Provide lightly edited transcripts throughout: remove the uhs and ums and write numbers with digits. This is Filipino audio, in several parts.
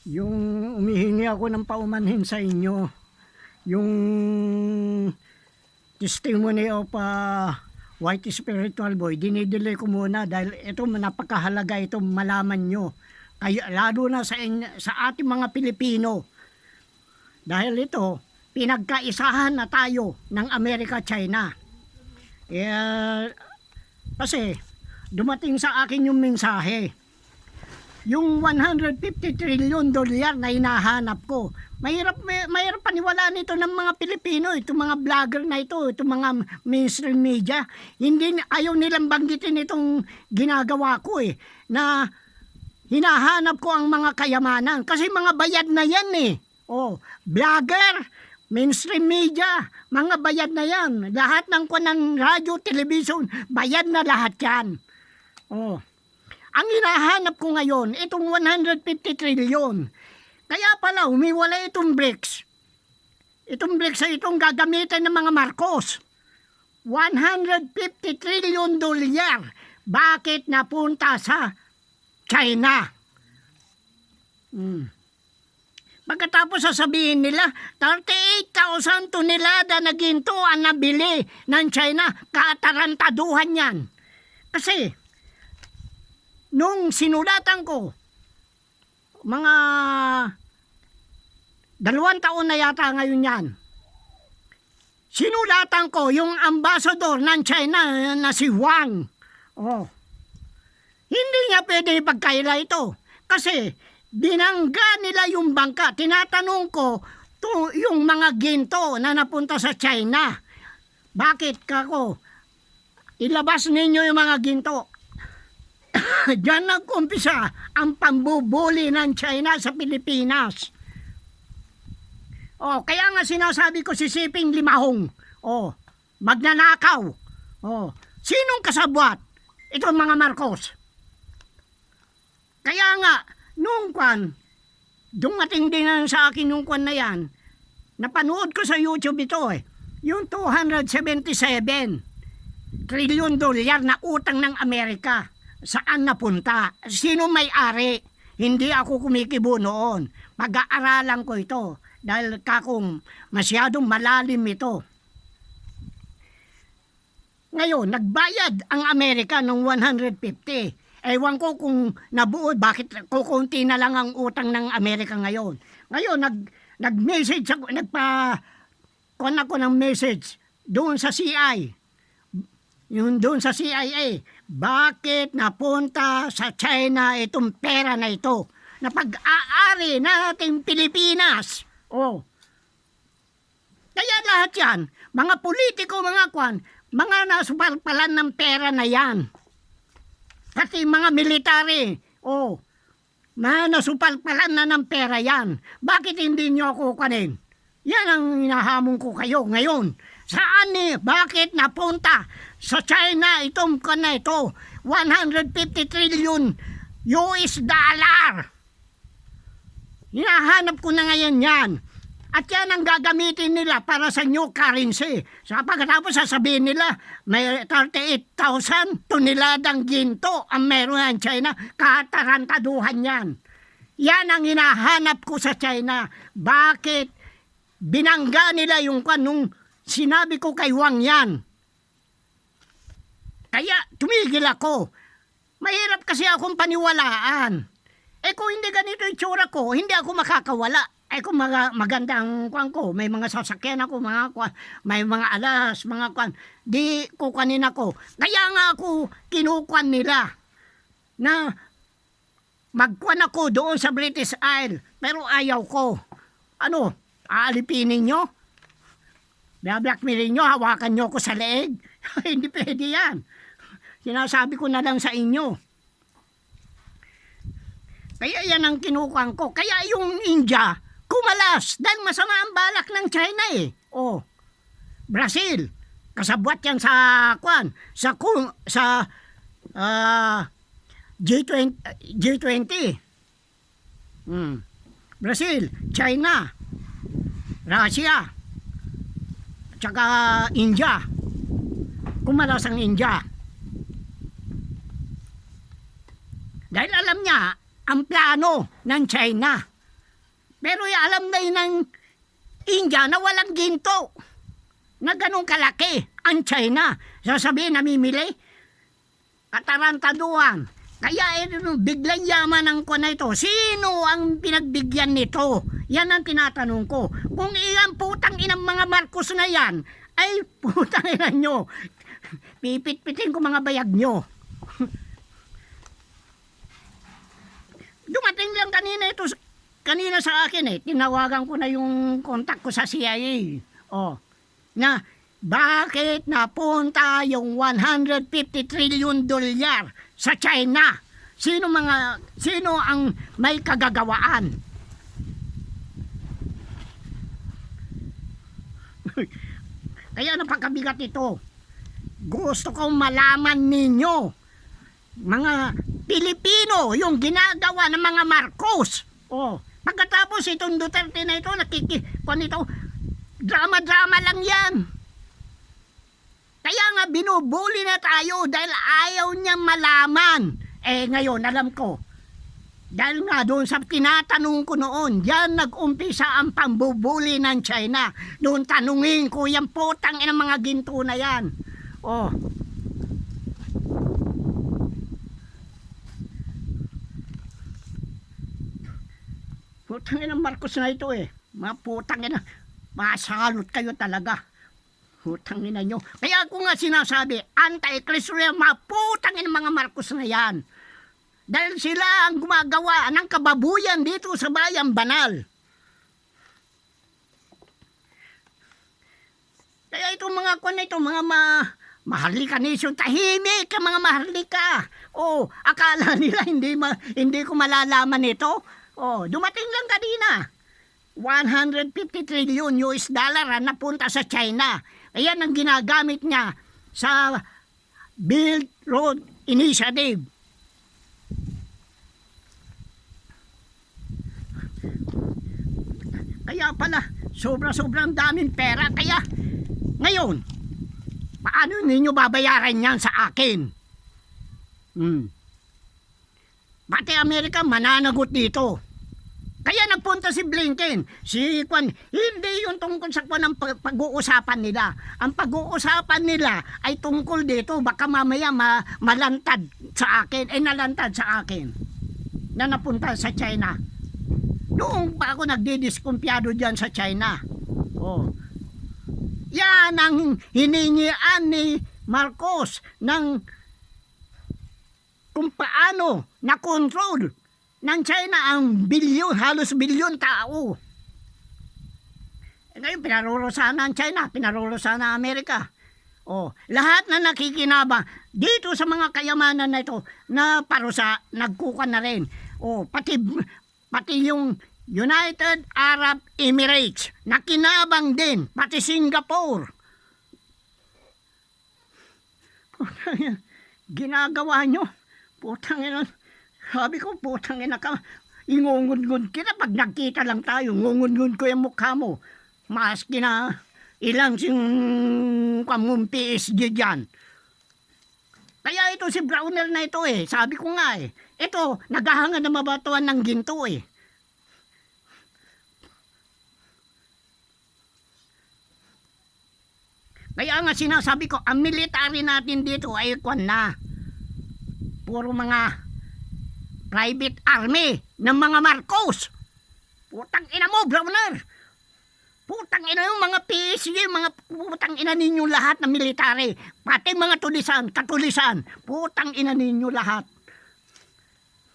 Yung umihingi ako ng paumanhin sa inyo, yung testimony of White Spiritual Boy, dinidelay ko muna dahil ito napakahalaga ito malaman nyo. Kaya, lalo na sa ating mga Pilipino. Dahil ito, pinagkaisahan na tayo ng Amerika-China. Kasi dumating sa akin yung mensahe. Yung 150 trillion dolyar na hinahanap ko, mahirap paniwalaan ito ng mga Pilipino, itong mga vlogger na ito, itong mga mainstream media. Ayaw nilang banggitin itong ginagawa ko na hinahanap ko ang mga kayamanan. Kasi mga bayad na yan vlogger, mainstream media, mga bayad na yan. Lahat ng radyo, television, bayad na lahat yan. Ang hinahanap ko ngayon, itong 150 trillion. Kaya pala, humiwala itong BRICS. Itong BRICS ay itong gagamitin ng mga Marcos. 150 trillion dolyar. Bakit napunta sa China? Pagkatapos sasabihin nila, 38,000 tonelada na ginto ang nabili ng China. Katarantaduhan yan. Kasi, nung sinulatan ko, mga 2 taon na yata ngayon yan, sinulatan ko yung ambassador ng China na si Wang. Hindi niya pwede ipagkaila ito. Kasi binangga nila yung bangka. Tinatanong ko yung mga ginto na napunta sa China. Bakit kako? Ilabas ninyo yung mga ginto. Diyan nag-umpisa ang pambubuli ng China sa Pilipinas. Kaya nga sinasabi ko si Siping Limahong. Magnanakaw. Sinong kasabwat? Ito mga Marcos. Kaya nga, nung dumating din sa akin yung na yan, napanood ko sa YouTube ito yung 277 trillion dolyar na utang ng Amerika. Saan napunta? Sino may-ari? Hindi ako kumikibo noon. Pag-aaralan ko ito dahil masyadong malalim ito. Ngayon, nagbayad ang Amerika ng 150. Ewan ko kung nabuo, bakit kukunti na lang ang utang ng Amerika ngayon. Ngayon, nag-message ako, nagpa-kon ako ng message doon sa CI. Doon sa CIA, bakit napunta sa China itong pera na ito na pag-aari nating Pilipinas? Kaya lahat yan, mga politiko, mga nasupalpalan ng pera na yan. Pati mga military, nasupalpalan na ng pera yan. Bakit hindi nyo ako kunin? Yan ang hinahamon ko kayo ngayon. Saan bakit napunta sa China itong ito? 150 trillion US dollar. Hinahanap ko na ngayon yan. At yan ang gagamitin nila para sa new currency. Sa pagkatapos sasabihin nila, may 38,000 toneladang ginto ang meron ng China. Katarantaduhan yan. Yan ang hinahanap ko sa China. Bakit binangga nila yung nung sinabi ko kay Wang yan? Kaya tumigil ako. Mahirap kasi akong paniwalaan. Kung hindi ganito yung tsura ko, hindi ako makakawala. Kung magandang ko, may mga sasakyan ako, may mga alas, di kukunin ako. Kaya nga ako kinukuan nila na magkuan ako doon sa British Isle. Pero ayaw ko. Aalipinin nyo? Blackmailing nyo, hawakan nyo ko sa leeg? Hindi pwede yan. Sinasabi ko na lang sa inyo. Kaya yan ang kinukuhan ko. Kaya yung India, kumalas. Dahil masama ang balak ng China Brazil, kasabwat yan sa G20. Brazil, China, Russia, tsaka India. Kumalas ang India. Dahil alam niya ang plano ng China. Pero alam na yun ng India na walang ginto na ganun kalaki ang China. Sasabihin, namimili? Katarantaduhan. Kaya biglang yaman ng ko na ito. Sino ang pinagbigyan nito? Yan ang tinatanong ko. Kung iyan putang inang mga Marcos na yan, ay putang ina nyo. Pipit-pitin ko mga bayag nyo. Dumating lang kanina sa akin tinawagan ko na yung contact ko sa CIA. Na bakit napunta yung 150 trillion dolyar sa China? Sino ang may kagagawaan? Kaya napakabigat ito. Gusto kong malaman ninyo, mga Pilipino, yung ginagawa ng mga Marcos. Pagkatapos itong Duterte na ito, drama-drama lang yan. Kaya nga binubuli na tayo dahil ayaw niya malaman. Ngayon, alam ko, dahil nga doon sa tinatanong ko noon, yan nag-umpisa ang pambubuli ng China. Doon tanungin ko, yung putang ng mga ginto na yan. Putang ng Marcos na ito Mga putang ina, masalot kayo talaga. Putang ina nyo. Kaya ako nga sinasabi, anti-Kristo yan, mga putang ina mga Marcos na yan. Dahil sila ang gumagawa ng kababuyan dito sa Bayan Banal. Kaya itong mga mga maharlika nation, tahimik ka mga maharlika. Akala nila hindi ko malalaman ito. Dumating lang kanina. 150 trillion US dollar na napunta sa China. Ayan ang ginagamit niya sa Belt Road Initiative. Kaya pala, sobrang daming pera. Kaya, ngayon, paano ninyo babayaran yan sa akin? Pati Amerika mananagot dito. Kaya nagpunta si Blinken, hindi yung tungkol sa ng pag-uusapan nila. Ang pag-uusapan nila ay tungkol dito, baka mamaya malantad sa akin, nalantad sa akin, na napunta sa China. Noong pa ako nagdidiskumpiyado dyan sa China. Yan ang hiningian ni Marcos ng kung paano na-control ng China ang halos bilyon tao. Ngayon, pinarurusahan ng China, pinarurusahan ng Amerika. Lahat na nakikinabang dito sa mga kayamanan na ito, na parusa, nagkuka na rin. Pati yung United Arab Emirates, nakinabang din, pati Singapore. Ginagawa nyo, putang ina. Sabi ko, putang ina ka, ingungun-ngun kita. Pag nagkita lang tayo, ngungun-ngun ko yung mukha mo. Maski na ilang kamong PSG dyan. Kaya ito si Browner na ito sabi ko nga ito, naghahanga na mabatuan ng ginto Kaya nga sinasabi ko, ang military natin dito ay kwan na. Puro mga private army ng mga Marcos. Putang ina mo, Browner. Putang ina yung mga PSG, mga putang ina ninyo lahat na military. Pati mga katulisan. Putang ina ninyo lahat.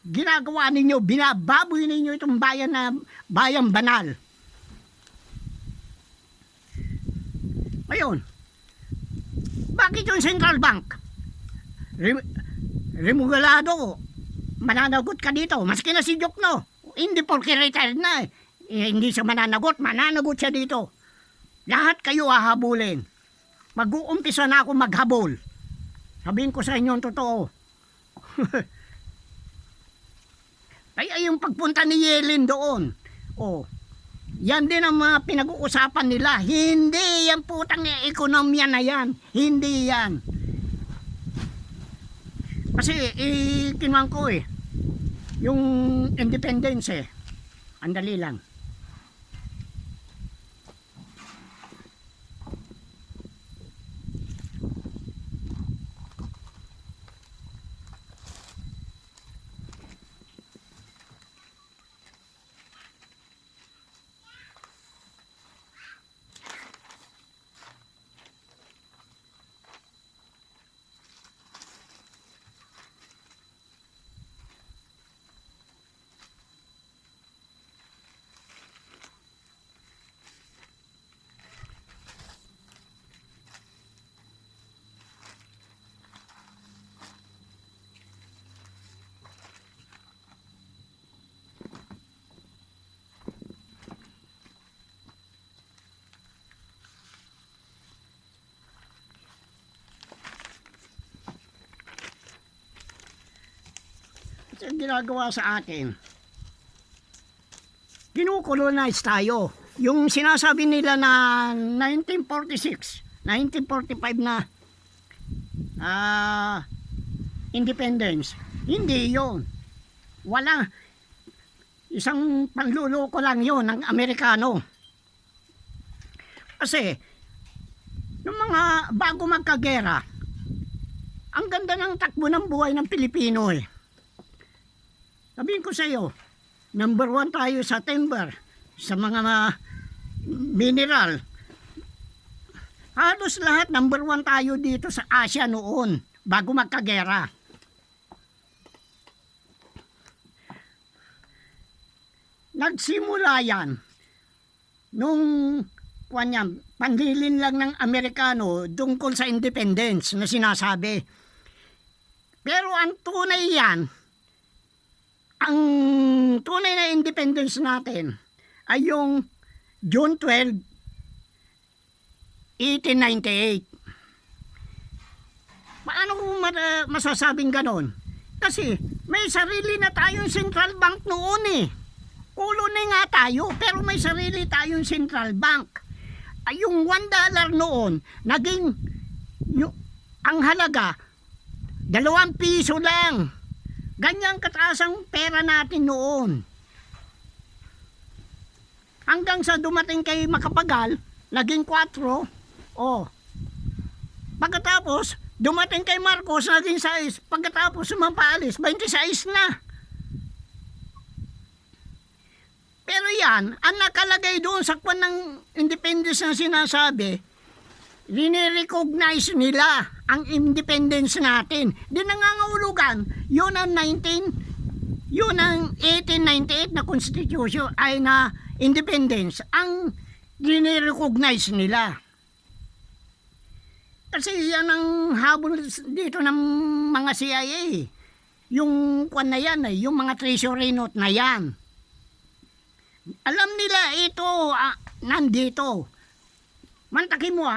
Ginagawa ninyo, binababoy ninyo itong bayan banal. Ngayon, bakit yung Central Bank? Remugalado, mananagot ka dito. Maski na si Jokno, hindi porke retired na hindi siya mananagot siya dito. Lahat kayo hahabulin. Mag-uumpisa na ako maghabol. Sabihin ko sa inyo ang totoo. Kaya yung pagpunta ni Yellen doon, yan din ang mga pinag-uusapan nila. Hindi yan putang ekonomiya na yan. Hindi yan. Kasi kinuhan ko yung independence andali lang. ginagawa sa atin? Kinukolonize tayo. Yung sinasabi nila na 1946, 1945 na independence, hindi yon. Wala. Isang panluloko lang yon ng Amerikano. Kasi, nung mga bago magkagera, ang ganda ng takbo ng buhay ng Pilipino eh. Sabihin ko sa iyo, number 1 tayo sa timber, sa mga mineral. Halos lahat number 1 tayo dito sa Asia noon, bago magkagera. Nagsimula yan nung panlilin lang ng Amerikano tungkol sa independence na sinasabi. Pero ang tunay yan, ang tunay na independence natin ay yung June 12, 1898. Paano masasabing ganon? Kasi may sarili na tayong central bank noon eh. Colony nga tayo, pero may sarili tayong central bank. Ay, yung $1 noon, naging ang halaga, 2 piso lang. Ganyang kataas ang pera natin noon. Hanggang sa dumating kay Macapagal, naging 4. Oh. Pagkatapos, dumating kay Marcos, naging 6. Pagkatapos, sumapaalis, 26 na. Pero yan, ang nakalagay doon sa kwan ng independence na sinasabi, rinirecognize nila ang independence natin. Di nangangahulugan, yun ang 1898 na constitution ay na independence, ang rinirecognize nila. Kasi yan ang habol dito ng mga CIA. Yung kwan na yan, yung mga treasury note na yan. Alam nila ito, nandito. Mantakin mo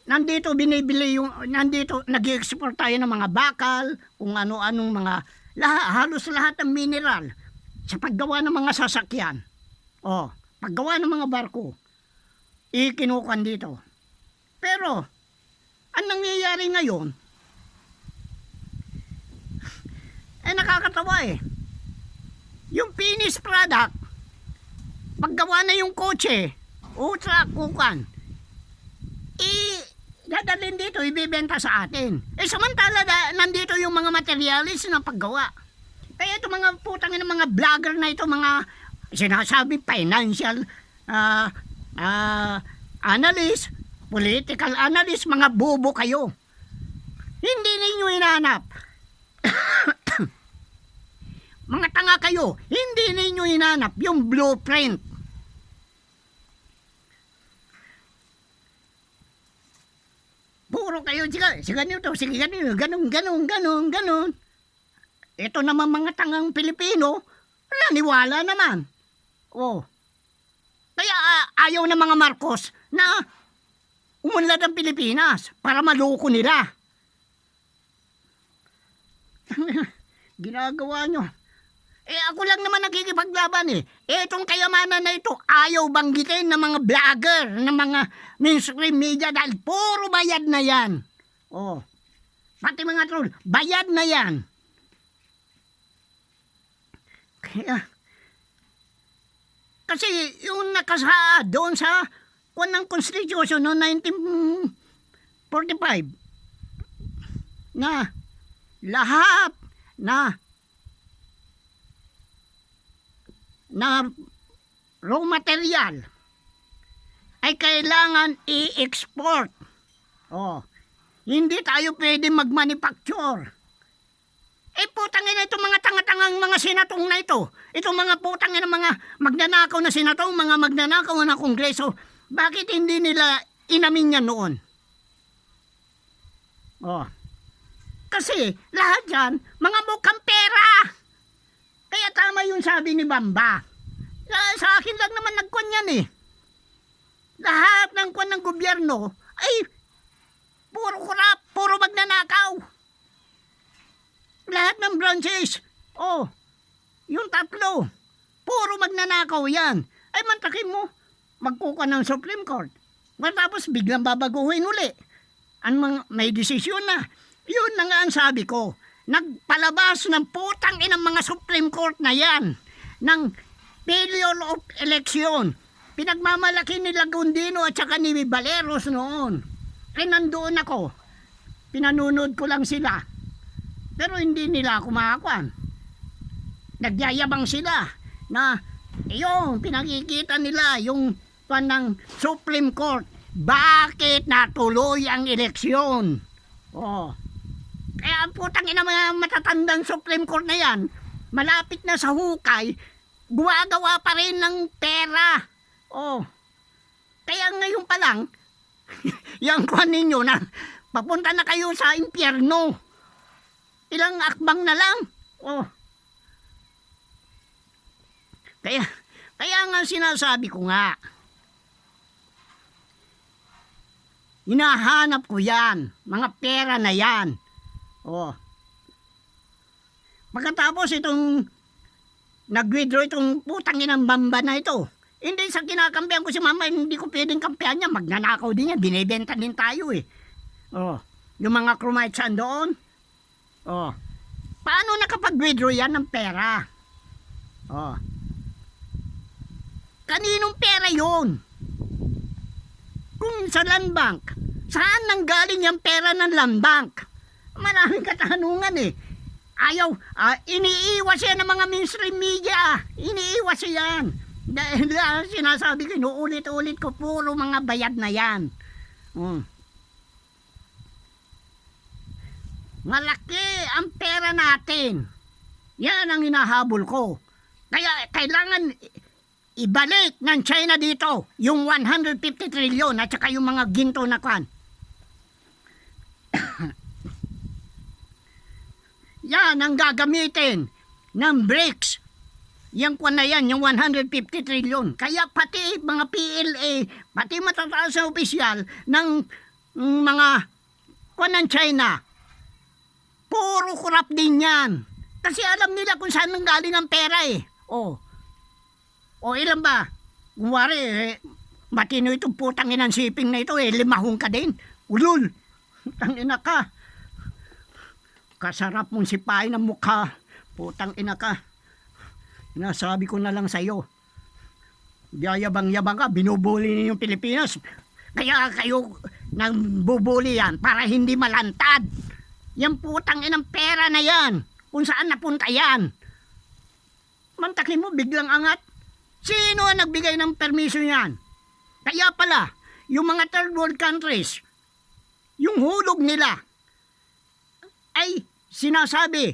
nandito binibili nandito nag-export tayo ng mga bakal, kung ano-anong mga, halos lahat ng mineral sa paggawa ng mga sasakyan. Paggawa ng mga barko, ikinukan dito. Pero, ang nangyayari ngayon, nakakatawa eh. Yung finished product, paggawa na yung kotse, truck, kukan, dadalhin dito, ibibenta sa atin. Samantala, nandito yung mga materialis na paggawa. Kaya ito mga putang ng mga vlogger na ito, mga sinasabi financial analyst, political analyst, mga bobo kayo. Hindi ninyo hinahanap. Mga tanga kayo, hindi ninyo hinanap yung blueprint. Puro kayo, sige ganito, sige ganito, ganun. Ito naman mga tangang Pilipino, naniwala naman. Kaya ayaw ng mga Marcos na umunlad ang Pilipinas para maloko nila. Ginagawa nyo. Ako lang naman nakikipaglaban eh. Itong kayamanan na ito, ayaw banggitin ng mga vlogger, ng mga mainstream media dahil puro bayad na yan. Pati mga troll, bayad na yan. Kaya, kasi yung nakasaad doon sa ng Constitution noong 1945 na lahat na raw material ay kailangan i-export. Hindi tayo pwede mag-manufacture. Putangin na itong mga tanga-tangang mga senatong na ito. Itong mga putangin na mga magnanakaw na senatong, mga magnanakaw na kongreso. Bakit hindi nila inamin yan noon? Kasi lahat yan, mga mukhang pera. Kaya tama yung sabi ni Bamba. Sa akin lang naman nagkwan yan eh. Lahat ng kwan ng gobyerno ay puro kurap, puro magnanakaw. Lahat ng branches. Oh, yung tatlo. Puro magnanakaw yan. Ay mantakin mo, magkuka ng Supreme Court. Matapos biglang babaguhin uli. May desisyon na. Yun na nga ang sabi ko. Nagpalabas ng putang inang mga Supreme Court na yan ng failure of election. Pinagmamalaki ni Lagundino at saka ni Baleros noon. Eh nandoon ako. Pinanunod ko lang sila. Pero hindi nila ako makakuan. Nagyayabang sila na yung pinakikita nila yung ng Supreme Court. Bakit natuloy ang eleksyon? Oh. Kaya ang putang ina mga matatandang Supreme Court na yan, malapit na sa hukay, gumagawa pa rin ng pera. Oh. Kaya ngayon pa lang, yung kuhan ninyo na papunta na kayo sa impyerno. Ilang akbang na lang. Oh. Kaya nga sinasabi ko nga, hinahanap ko yan, mga pera na yan. Oh. Pagkatapos itong nag-withdraw itong putang inang Bamba na ito, hindi sa kinakampihan ko si mama, hindi ko pwedeng kampihan niya, magnanakaw din yan, binibenta din tayo eh. Oh. Yung mga chromite saan doon, oh. Paano nakapag-withdraw yan ng pera? Oh. Kaninong pera yon? Kung sa land bank, saan nanggaling yung pera ng land bank? Maraming katanungan eh. Ayaw, iniiwas yan ng mga mainstream media. Iniiwas yan. Dahil sinasabi ko, inuulit-ulit ko, puro mga bayad na yan. Malaki ang pera natin. Yan ang hinahabol ko. Kaya kailangan ibalik ng China dito yung 150 trillion at saka yung mga ginto na kwan. Yan ang gagamitin ng BRICS. Yung kwan na yan, yung 150 trillion. Kaya pati mga PLA, pati matataas na opisyal ng mga kwan ng China, puro kurap din yan. Kasi alam nila kung saan nanggaling ang pera eh. O ilan ba? Kumwari, matino itong putang inang shipping na ito eh, limahong ka din. Ulul, putang ina ka. Kasarap mong sipain ng mukha. Putang ina ka. Nasabi ko na lang sa'yo. Yayabang-yabang ka, binubuli niyo yung Pilipinas. Kaya kayo nagbubuli yan para hindi malantad. Yung putang inang pera na yan, kung saan napunta yan. Mantakin mo, biglang angat. Sino ang nagbigay ng permiso yan? Kaya pala, yung mga third world countries, yung hulog nila, ay sinasabi,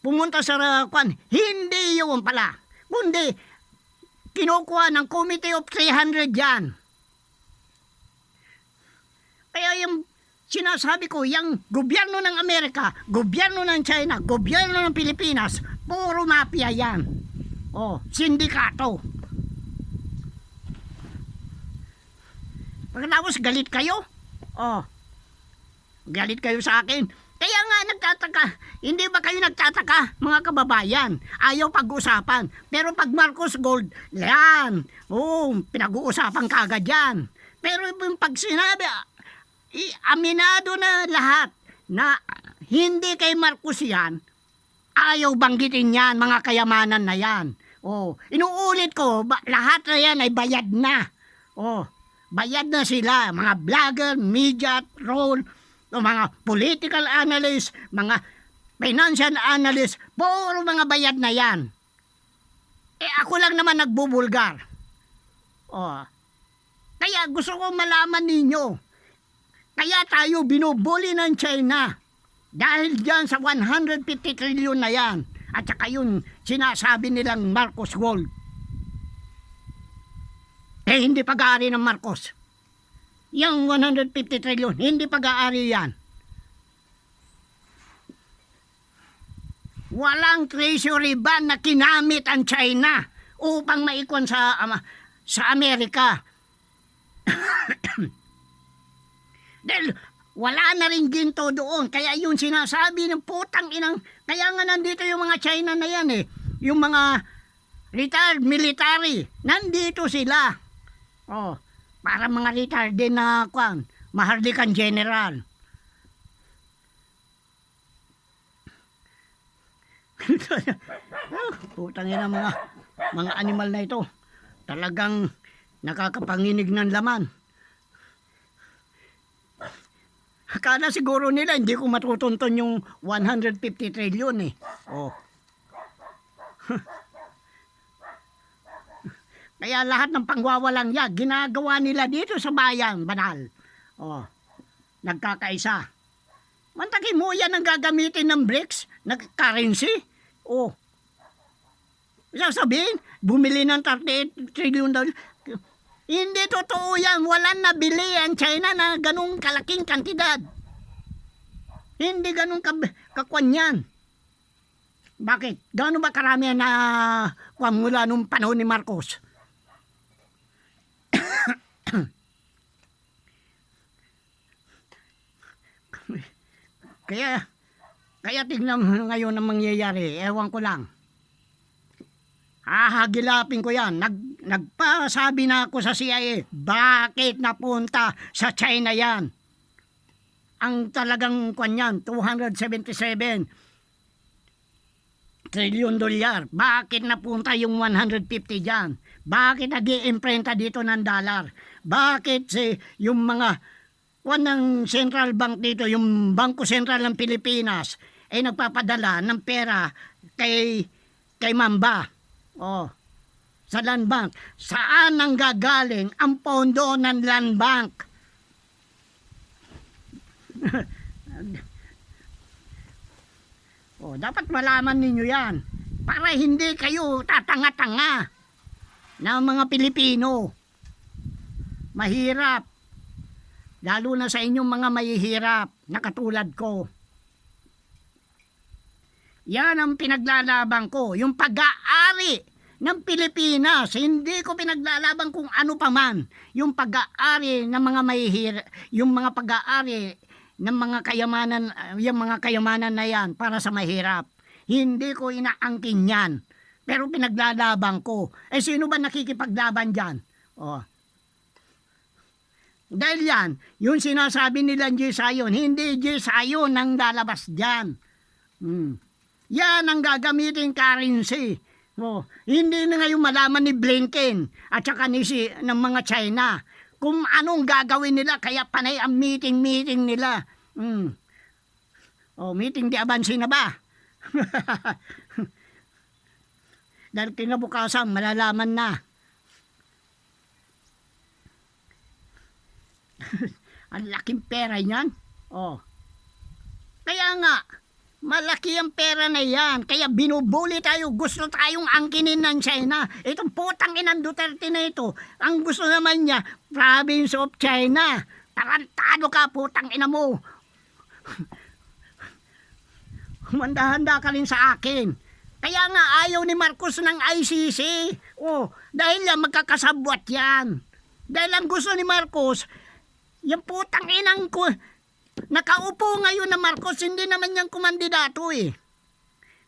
pumunta sa kwan, hindi yun pala. Kundi, kinukuha ng Committee of 300 yan. Kaya yung sinasabi ko, yung gobyerno ng Amerika, gobyerno ng China, gobyerno ng Pilipinas, puro mafia yan. Sindikato. Pagkatapos galit kayo? Galit kayo sa akin. Kaya nga nagtataka. Hindi ba kayo nagtataka, mga kababayan? Ayaw pag-usapan. Pero pag Marcos Gold, yan. Pinag-uusapan kagad yan. Pero yung pag sinabi, aminado na lahat na hindi kay Marcos yan, ayaw banggitin yan, mga kayamanan na yan. Inuulit ko, lahat na yan ay bayad na. Bayad na sila, mga vlogger, media, troll, mga political analyst, mga financial analyst, puro mga bayad na yan. Ako lang naman nagbubulgar. Kaya gusto ko malaman ninyo, kaya tayo binubuli ng China dahil dyan sa 150 trillion na yan at saka yun sinasabi nilang Marcos Gold. Hindi pag-aari ng Marcos. Yung 150 trillion, hindi pag-aari yan. Walang treasury ban na kinamit ang China upang maikon sa Amerika. Dahil wala na rin ginto doon. Kaya yung sinasabi ng putang inang Kaya nga nandito yung mga China na yan eh. Yung mga retired military. Nandito sila. Oh, para mga retired din na maharlikan general. Putang ina mga animal na ito. Talagang nakakapanginig ng laman. Akala siguro nila hindi ko matutunton yung 150 trillion eh. Oh. Kaya lahat ng pangwawalang yan, ginagawa nila dito sa bayan, banal. Oh. Nagkakaisa. Mantaki mo yan ang gagamitin ng BRICS, currency. Oh. Sasabihin, bumili ng 38 trillion dollars. Hindi totoo yan. Walang nabili ang China na ganung kalaking kantidad. Hindi ganung kakwan yan. Bakit? Gano'n ba karami na mula nung panahon ni Marcos? Kaya tignan ngayon ang mangyayari. Ewan ko lang. Hahagilapin ko yan. Nagpasabi na ako sa CIA, bakit napunta sa China yan? Ang talagang kanyan, 277 trillion dolyar. Bakit napunta yung 150 dyan? Bakit nag-i-imprenta dito ng dollar? Bakit yung mga ng central bank dito, yung Bangko Sentral ng Pilipinas, ay nagpapadala ng pera kay Mamba? Oh, sa Land Bank. Saan ang gagaling ang pondo ng Land Bank? Oh, dapat malaman ninyo yan para hindi kayo tatanga-tanga ng mga Pilipino. Mahirap. Lalo na sa inyong mga mahihirap na katulad ko. Yan ang pinaglalaban ko, yung pag-aari ng Pilipinas. Hindi ko pinaglalaban kung ano pa man. Yung pag-aari ng mga mahihirap, yung mga pag-aari ng mga kayamanan, yung mga kayamanan na yan para sa mahirap. Hindi ko inaangkin yan. Pero pinaglalaban ko. Eh sino ba nakikipaglaban dyan? Oh. Dahil yan, yung sinasabi nila G. Sayon, hindi G. Sayon ang lalabas dyan. Yan ang gagamitin currency. Oh, hindi na ngayon malaman ni Blinken at saka ng mga China kung anong gagawin nila, kaya panay ang meeting nila. Oh, meeting di abansi na ba? Dahil kinabukasan, malalaman na. Ang laking pera yan. Oh. Kaya nga, malaki ang pera na yan. Kaya binubuli tayo. Gusto tayong angkinin ng China. Itong putang inang Duterte na ito. Ang gusto naman niya, province of China. Tarantado ka, putang ina mo. Humanda-handa ka rin sa akin. Kaya nga ayaw ni Marcos ng ICC. Oh, dahil yan magkakasabwat yan. Dahil ang gusto ni Marcos, yung putang inang ko, nakaupo ngayon na Marcos, hindi naman yung kumandidato eh.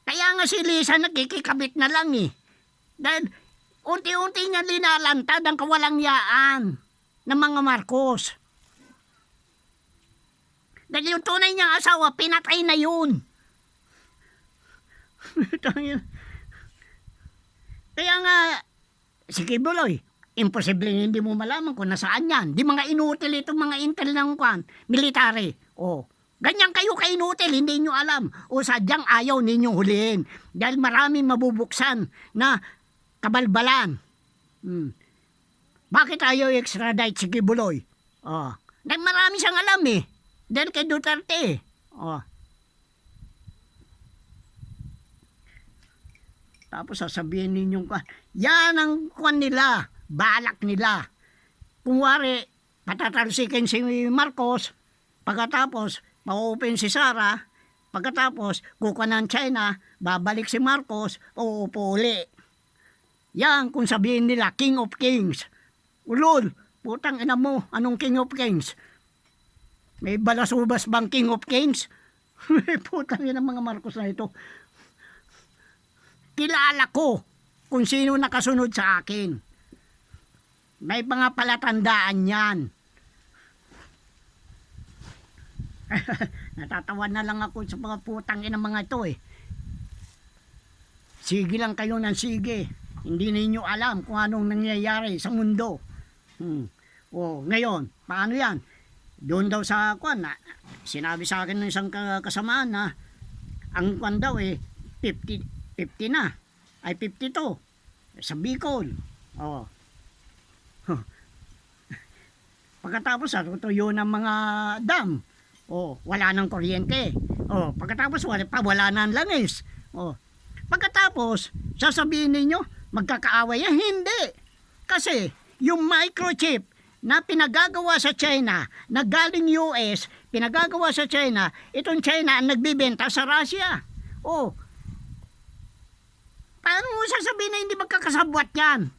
Kaya nga si Lisa nakikikabit na lang eh. Dahil unti-unti niya linalantad ang kawalangyaan ng mga Marcos. Dahil yung tunay niyang asawa, pinatay na yun. Kaya nga, sige Buloy, imposible hindi mo malaman kung nasaan yan. Di mga inutil itong mga intel ng military. O, ganyan kayo ka-inutil, hindi nyo alam. O sadyang ayaw ninyong hulihin. Dahil maraming mabubuksan na kabalbalan. Bakit ayaw extradite si Kibuloy? O, dahil marami siyang alam eh. Dahil kay Duterte. O. Tapos sasabihin ninyong, yan ang kwan nila. Balak nila. Kung wari, patatalsikin si Marcos, pagkatapos, ma-open si Sara, pagkatapos, kuka ng China, babalik si Marcos, uupo uli. Yan, kung sabihin nila, King of Kings. Ulol, putang ina mo, anong King of Kings? May balasubas bang King of Kings? Putang ina ng mga Marcos na ito. Kilala ko kung sino nakasunod sa akin. May mga palatandaan yan. Natatawa na lang ako sa mga putang ina mga ito eh. Sige lang kayo ng sige. Hindi ninyo alam kung anong nangyayari sa mundo. Ngayon, paano yan? Doon daw sa kwan, sinabi sa akin ng isang kasamaan na ang kwan daw 50 na. Ay 52. Sa Bicol. Pagkatapos tutuyo ng mga dam. Wala nang kuryente. Pagkatapos wala nang langis. Pagkatapos, sasabihin ninyo, magkakaaway yan? Hindi. Kasi, yung microchip na pinagagawa sa China, na galing US, pinagagawa sa China, itong China ang nagbibenta sa Russia. Paano mo sasabihin na hindi magkakasabwat yan?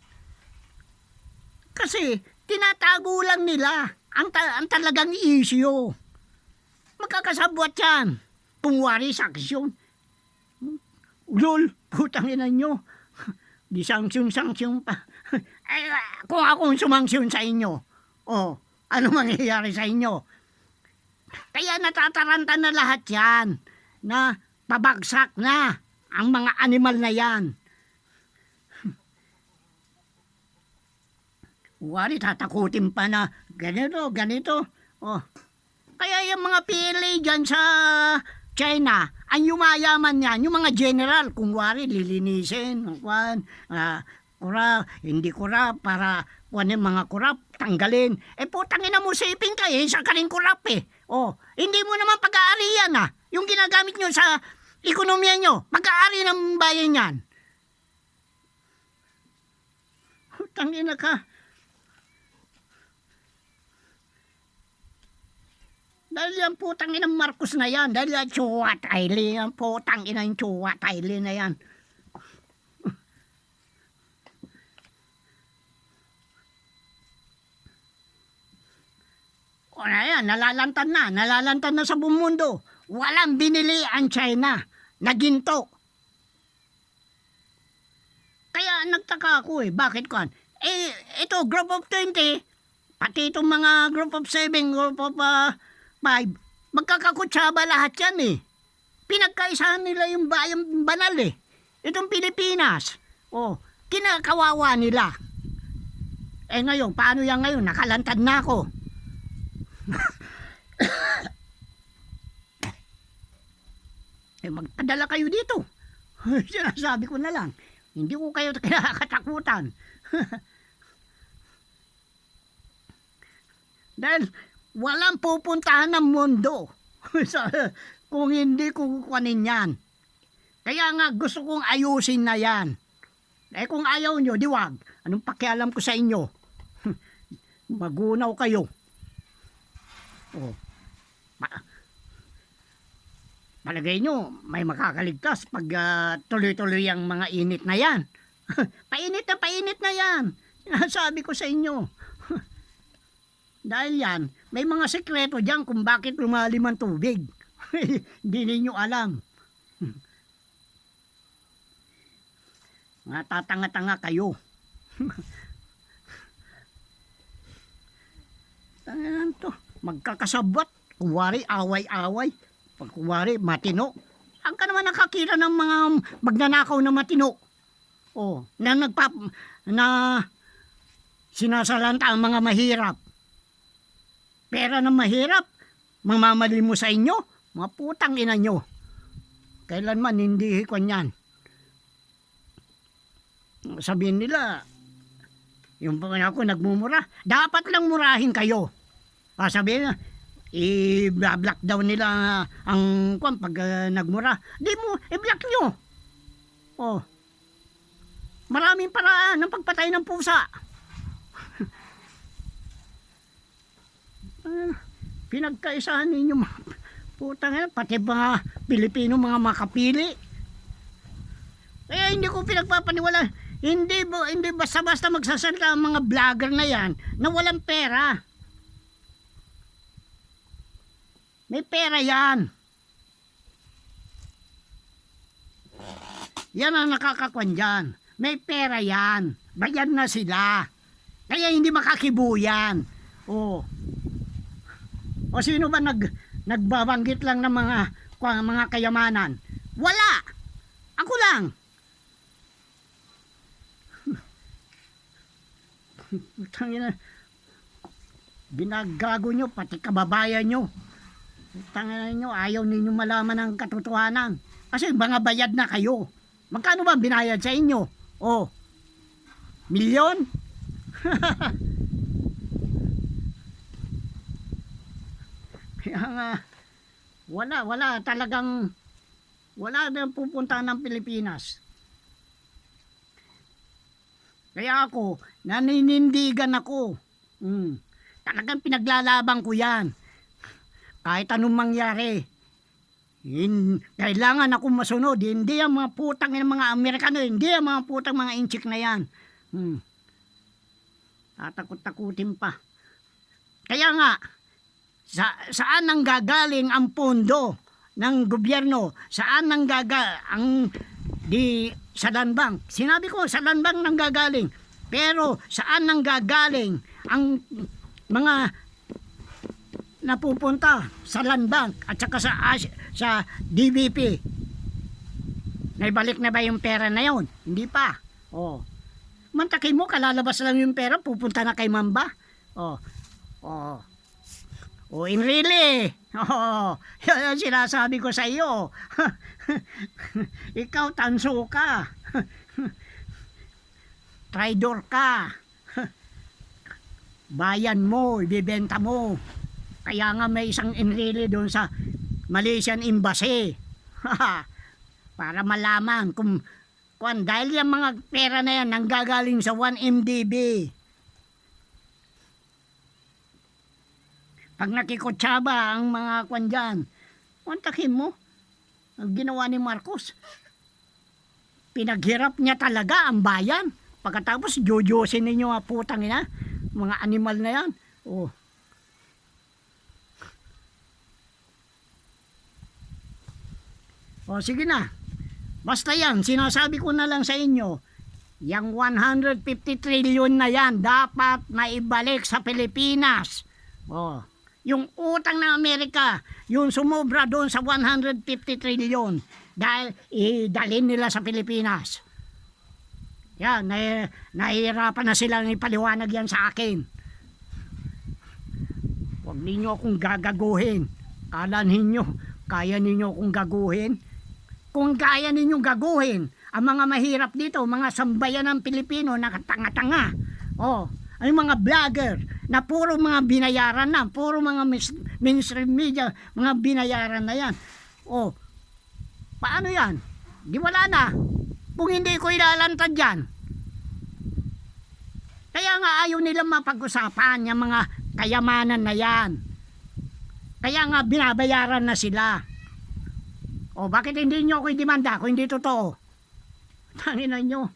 Kasi, tinatago lang nila ang talagang issue. Magkakasabwat yan. Kung wari sa aksyon. Lol, putang ina nyo. Di sanksyon pa. Kung akong sumangsyon sa inyo, ano mangyayari sa inyo? Kaya natataranta na lahat yan, na pabagsak na ang mga animal na yan. Wari, tatakutin pa na ganito. Kaya yung mga PLA dyan sa China, ang yumayaman yan, yung mga general, kung wari, lilinisin, hindi kurap, para yung mga kurap, tanggalin. Putangin na mo sipin ka sa kaling kurap hindi mo naman pag-aari yan yung ginagamit nyo sa ekonomiya nyo, pag-aari ng bayan yan. Tangin na ka. Dahil yan putang inang Marcos na yan. Dahil yan Chua Tylee. Yan putang inang Chua Tylee na yan. Nalalantad na sa buong mundo. Walang binili ang China na ginto. Kaya nagtaka ako bakit kan? Ito group of 20, pati itong mga group of 7, group of 5, magkakakutsaba lahat yan Pinagkaisahan nila yung bayang banal Itong Pilipinas, kinakawawa nila. Ngayon, paano yan ngayon? Nakalantad na ako. Magpadala kayo dito. Sinasabi ko na lang, hindi ko kayo kinakatakutan. Dahil walang pupuntahan ng mundo kung hindi kukunin yan. Kaya nga gusto kong ayusin na yan. Kung ayaw nyo, di wag. Anong pakialam ko sa inyo? Magunaw kayo. Palagay nyo, may makakaligtas pag tuloy-tuloy ang mga init na yan. Painit na yan. Sinasabi ko sa inyo. Dahil yan, may mga sekreto dyan kung bakit lumalim ang tubig. Hindi ninyo alam. Mga tatanga-tanga kayo. Tangan to. Magkakasabot. Kuwari, away-away. Pag kuwari, matino. Saan ka naman nakakita ng mga magnanakaw na matino? Na sinasalanta ang mga mahirap. Pera ng mahirap, mamamali mo sa inyo, mga putang ina nyo. Kailanman hindi hikon yan. Sabihin nila, yung ako nagmumura, dapat lang murahin kayo. Sabihin na, i-block down nila ang pag nagmura. Di mo, i-block nyo. Maraming paraan ng pagpatay ng pusa. Pinagkaisahan ninyo mga putang pati mga Pilipino, mga makapili. Kaya hindi ko pinagpapaniwala. Hindi basta-basta magsasalita ang mga vlogger na yan na walang pera. May pera yan. Yan ang nakakakwan dyan. May pera yan. Bayad na sila. Kaya hindi makakibuyan. O sino ba nagbabanggit lang ng mga kayamanan? Wala. Ako lang. Tangina. Ginagago nyo, pati kababayan nyo. Tangina nyo, ayaw ninyo malaman ang katotohanan. Kasi mga bayad na kayo. Magkano ba binayad sa inyo? Milyon? Kaya nga, wala talagang, wala na pupunta ng Pilipinas. Kaya ako, naninindigan ako. Talagang pinaglalaban ko yan. Kahit anong mangyari. Kailangan akong masunod. Hindi ang mga putang ng mga Amerikano. Hindi ang mga putang mga inchik na yan. Tatakot-takutin pa. Kaya nga, saan nang gagaling ang pondo ng gobyerno? Saan nang sa land bank? Sinabi ko, sa land bank nang gagaling. Pero saan nang gagaling ang mga napupunta sa land bank at saka sa DBP? Naibalik na ba yung pera na yon? Hindi pa. Mantakin mo, kalalabas lang yung pera, pupunta na kay Mamba. In really. Yan ang sinasabi ko sa iyo. Ikaw tanso ka. Traidor ka. Bayan mo, ibibenta mo. Kaya nga may isang Enrile doon sa Malaysian Embassy. Para malaman kung dahil yung mga pera na yan nanggagaling sa 1MDB. Pag nakikutsaba ang mga kwan dyan, kontakin mo. Ang ginawa ni Marcos. Pinaghirap niya talaga ang bayan. Pagkatapos, jojosin ninyo ang putang ina. Mga animal na yan. Sige na. Basta yan, sinasabi ko na lang sa inyo, yung 150 trillion na yan, dapat maibalik sa Pilipinas. Yung utang ng Amerika, yung sumobra doon sa 150 trillion, dahil idalhin nila sa Pilipinas. Yan, nahihirapan na silang ipaliwanag yan sa akin. Huwag ninyo akong gagaguhin. Kala ninyo, kaya ninyo akong gaguhin? Kung kaya ninyong gaguhin ang mga mahirap dito, mga sambayan ng Pilipino na tanga-tanga, ay mga vlogger na puro mga binayaran na, puro mga mainstream media, mga binayaran na yan. Paano yan? Di wala na. Kung hindi ko ilalantad yan. Kaya nga ayaw nilang mapag-usapan yung mga kayamanan na yan. Kaya nga binabayaran na sila. Bakit hindi nyo ako i-demanda kung hindi totoo? Tangina nyo.